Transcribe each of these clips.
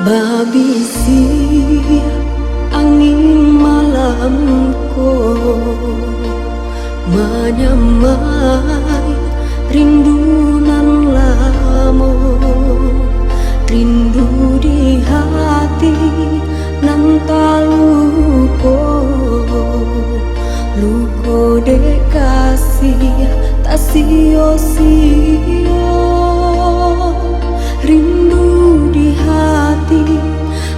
Babisi angin malamku menyamai rindunan lamo, rindu di hati nan taluko, luko dek kasih tak sio-sio, rindu di hati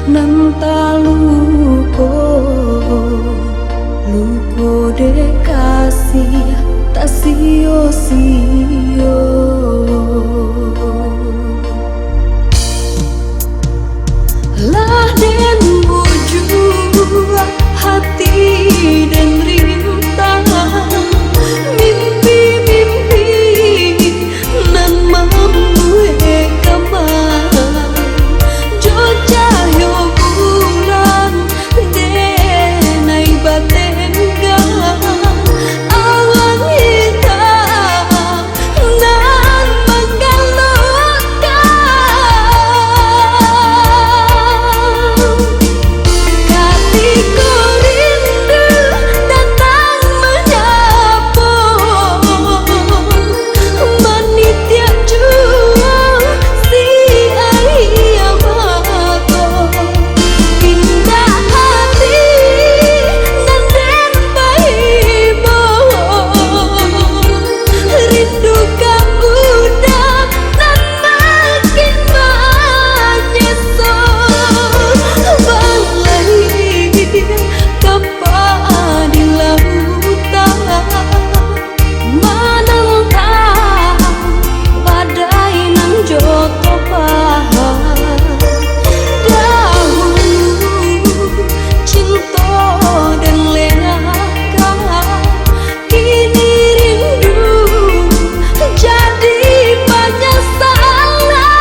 nan taluko, luko dek kasih tak sio-sio. Lah den buju hati dan rintang, mimpi-mimpi nan mampu kamar, jojahyo bulan denai batenga, awan hitam nan menggalaukan. Hatiku rindu datang menyapa, menitia juang si ayah mako, pindah hati nan den bahibo, rindu kabudak nan makin menyesal, balai kapal di lautan, menentang badai nan joto paham, dahulu cinta dan lengaka, kini rindu jadi banyak salah.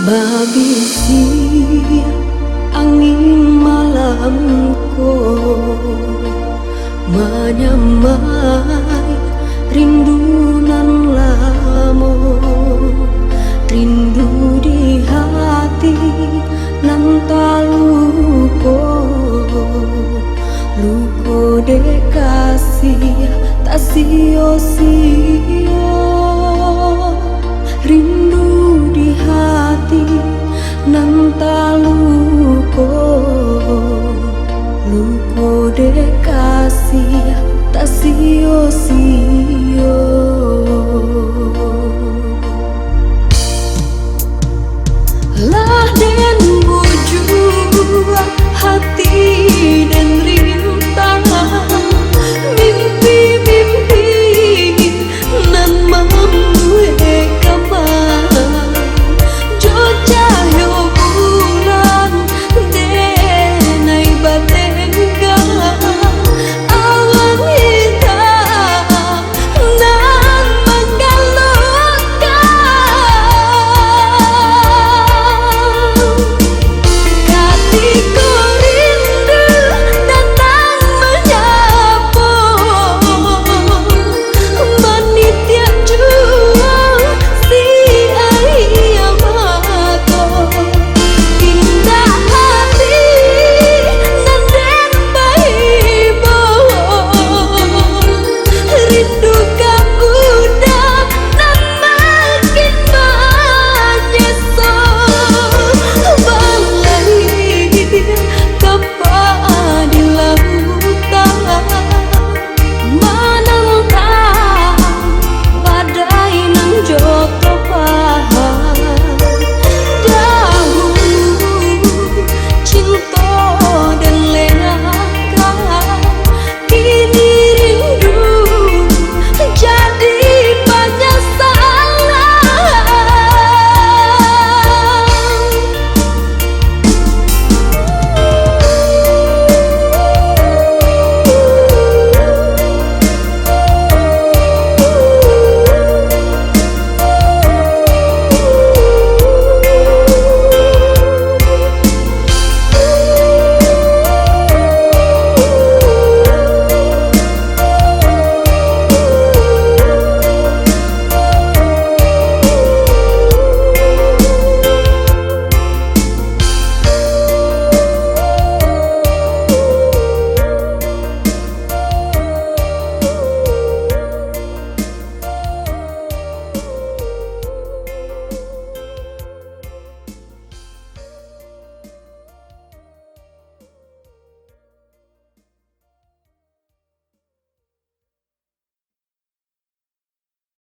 Babisi angin malamku menyamai rindunan lamo, rindu di hati nan taluko, luko dek kasih tak sio-sio.